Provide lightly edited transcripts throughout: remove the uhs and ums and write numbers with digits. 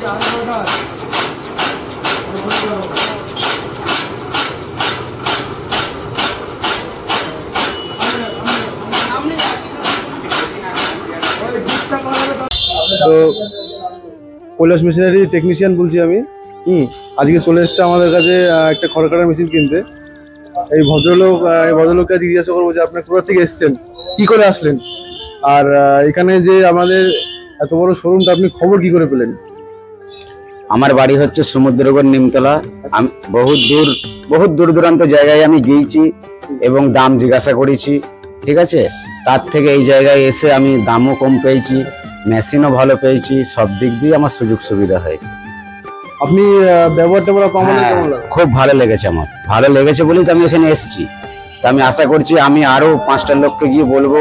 তো Kailash machinery technician বলছি আমি। আজকে চলে এসছে আমাদের কাছে একটা খড় কাটার মেশিন কিনতে। এই ভদ্রলোককে আজকে জিজ্ঞাসা করবো যে আপনার কোথা থেকে এসছেন, কি করে আসলেন, আর এখানে যে আমাদের এত বড় শোরুমটা আপনি খবর কি করে পেলেন? আমার বাড়ি হচ্ছে সমুদ্রগড় নিমতলা। আমি বহুত দূর দূরান্ত জায়গায় আমি গিয়েছি এবং দাম জিজ্ঞাসা করেছি, ঠিক আছে। তার থেকে এই জায়গায় এসে আমি দামও কম পেয়েছি, মেশিনও ভালো পেয়েছি, সব দিক দিয়ে আমার সুযোগ সুবিধা হয়েছে। আপনি ব্যবহারটা কেমন লাগে? খুব ভালো লেগেছে, আমার ভালো লেগেছে বলেই তো আমি এখানে এসেছি। তা আমি আশা করছি আমি আরো 5টা লোককে গিয়ে বলবো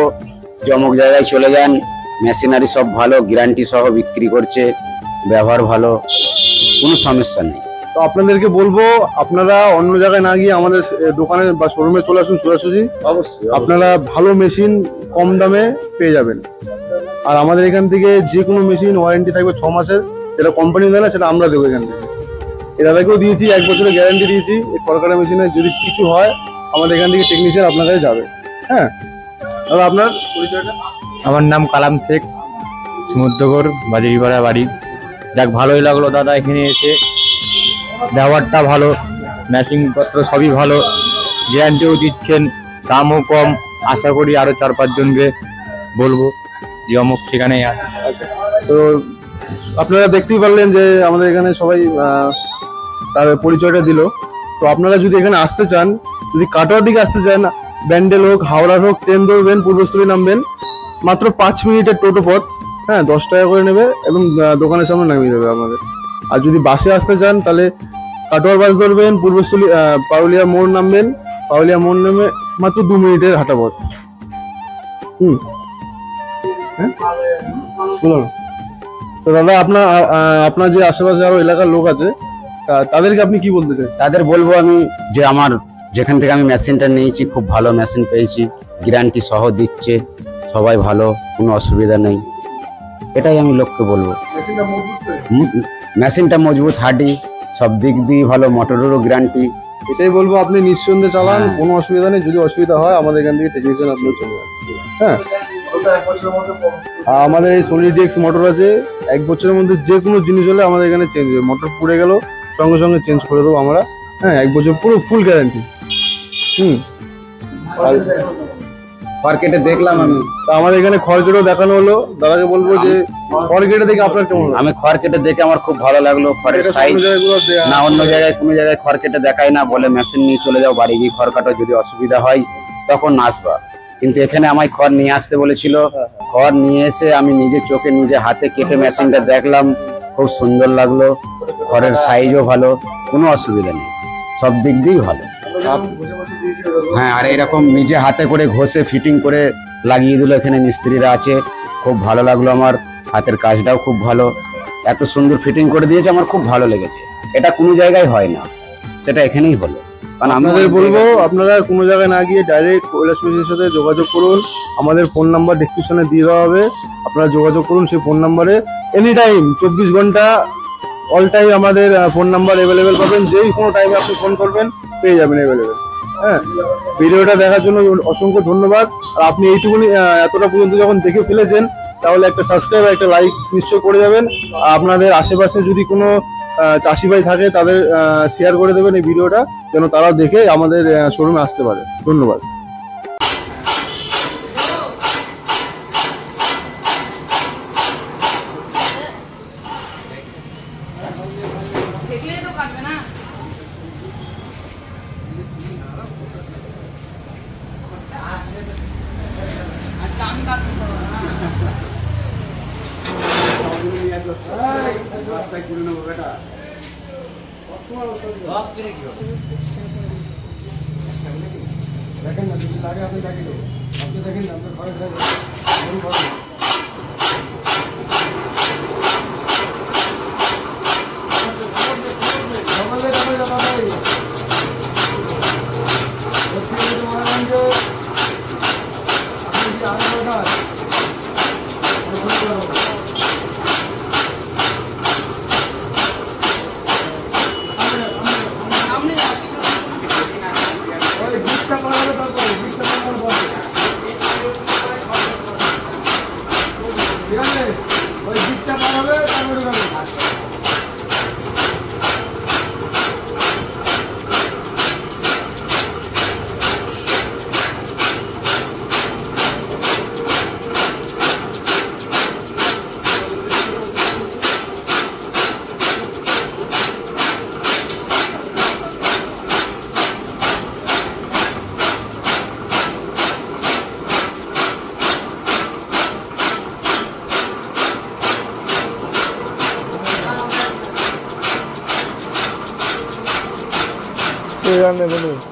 যে অমুক জায়গায় চলে যান, মেশিনারি সব ভালো, গ্যারান্টি সহ বিক্রি করছে, ব্যবহার ভালো, কোনো সমস্যা নেই। তো আপনাদেরকে বলবো আপনারা অন্য জায়গায় না গিয়ে আমাদের দোকানে বা শোরুমে চলে আসুন সোজাসুজি। অবশ্যই আপনারা ভালো মেশিন কম দামে পেয়ে যাবেন। আর আমাদের এখান থেকে যে কোনো মেশিন ওয়ারেন্টি থাকবে 6 মাসের, যেটা কোম্পানি দেয় না সেটা আমরা দেবো এখান থেকে। এর আগেও দিয়েছি, 1 বছরের গ্যারান্টি দিয়েছি। এই খড়কাটা মেশিনে যদি কিছু হয় আমাদের এখান থেকে টেকনিশিয়ান আপনার কাছে যাবে। হ্যাঁ দাদা, আপনার পরিচয়টা? আমার নাম কালাম শেখ, সমুদ্রগড় বাজারিপাড়া বাড়ি। যাক, ভালোই লাগলো দাদা এখানে এসে, ব্যবহারটা ভালো, মেশিনপত্র সবই ভালো, গ্যারান্টিও দিচ্ছেন, দামও কম। আশা করি আরো 4-5 জনকে বলবো যে অমুক ঠিকানায় আছে। আচ্ছা, তো আপনারা দেখতেই পারলেন যে আমাদের এখানে সবাই তার পরিচয়টা দিল। তো আপনারা যদি এখানে আসতে চান, যদি কাটোয়ার দিকে আসতে চান, ব্যান্ডেল হোক, হাওড়ার হোক, ট্রেন ধরবেন, পূর্বস্থলী নামবেন, মাত্র 5 মিনিটের টোটো পথ। হ্যাঁ, 10 টাকা করে নেবে এবং দোকানের সামনে নামিয়ে দেবে আমাদের। আর যদি বাসে আসতে চান তাহলে কাটোয়ার বাস ধরবেন, পূর্বস্থলী পারুলিয়া মোড় নামবেন, পারুলিয়া মোড় নেমে মাত্র 2 মিনিটের হাঁটা পথ। হ্যাঁ বলুন। তো দাদা, আপনার যে আশেপাশে আরো এলাকার লোক আছে, তাদেরকে আপনি কি বলতে চান? তাদের বলবো আমি যে আমার যেখান থেকে আমি মেশিনটা নিয়েছি খুব ভালো মেশিন পেয়েছি, গ্যারান্টি সহ দিচ্ছে, সবাই ভালো, কোনো অসুবিধা নেই। এটাই আমি লোককে বলবো। মেশিনটা মজবুত, হার্ডি, সব দিক দিয়ে ভালো, মোটরেরও গ্যারান্টি। এটাই বলবো, আপনি নিঃসন্দেহে চালান, কোনো অসুবিধা নেই। যদি অসুবিধা হয় আমাদের এখান থেকে টেকনিশিয়ান আপনার চলে যাবে। হ্যাঁ, আমাদের এই সোনি ডিএক্স মোটর আছে, 1 বছরের মধ্যে যে কোনো জিনিস হলে আমাদের এখানে চেঞ্জ হবে। মোটর পুড়ে গেল সঙ্গে সঙ্গে চেঞ্জ করে দেবো আমরা। হ্যাঁ, 1 বছর পুরো ফুল গ্যারান্টি। খড় কেটে দেখলাম আমি, তা আমাদের এখানে খড় কেটেও দেখানো হলো। দাদাকে বলবো যে খড় কেটে দেখে আপনার কেমন? আমি খড় কেটে দেখে আমার খুব ভালো লাগলো। খড়ের সাইজ না অন্য জায়গায় কোনো জায়গায় খড় কেটে দেখায় না, বলে মেশিন নিয়ে চলে যাও বাড়ি গিয়ে খড় কাটো, যদি অসুবিধা হয় তখন আসবা। কিন্তু এখানে আমায় খড় নিয়ে আসতে বলেছিল, খড় নিয়ে এসে আমি নিজে চোখে নিজে হাতে কেটে মেশিনটা দেখলাম, খুব সুন্দর লাগলো। খড়ের সাইজও ভালো, কোনো অসুবিধা নেই, সব দিক দিয়েই ভালো। হ্যাঁ, আর এরকম নিজে হাতে করে ঘষে ফিটিং করে লাগিয়ে দিল, এখানে মিস্ত্রিরা আছে, খুব ভালো লাগলো। আমার হাতের কাজটাও খুব ভালো, এত সুন্দর ফিটিং করে দিয়েছে, আমার খুব ভালো লেগেছে। এটা কোনো জায়গায় হয় না, সেটা এখানেই হলো। কারণ আপনাদের বলবো আপনারা কোনো জায়গায় না গিয়ে ডাইরেক্ট কৈলাস মেশিনের সাথে যোগাযোগ করুন। আমাদের ফোন নাম্বার ডেসক্রিপশনে দিয়ে দেওয়া হবে, আপনারা যোগাযোগ করুন সেই ফোন নাম্বারে। এনি টাইম 24 ঘন্টা অল টাইম আমাদের ফোন নাম্বার অ্যাভেলেবেল পাবেন। যেই কোনো টাইমে আপনি ফোন করবেন পেয়ে যাবেন অ্যাভেলেবেল। হ্যাঁ, ভিডিওটা দেখার জন্য অসংখ্য ধন্যবাদ। আর আপনি এইটুকুনি এতটা পর্যন্ত যখন দেখে ফেলেছেন, তাহলে একটা সাবস্ক্রাইব আর একটা লাইক নিশ্চয় করে যাবেন। আপনাদের আশেপাশে যদি কোনো চাষি ভাই থাকে তাদের শেয়ার করে দেবেন এই ভিডিওটা, যেন তারা দেখে আমাদের শোরুমে আসতে পারে। ধন্যবাদ। দেখেন না, যদি লাগে আপনি দেখেন, আপনি দেখেন না, আপনার ঘরে দেখেন। ঠিক আছে ওই দিকটা পার হবে তারপরে ঢুকাবে বলুন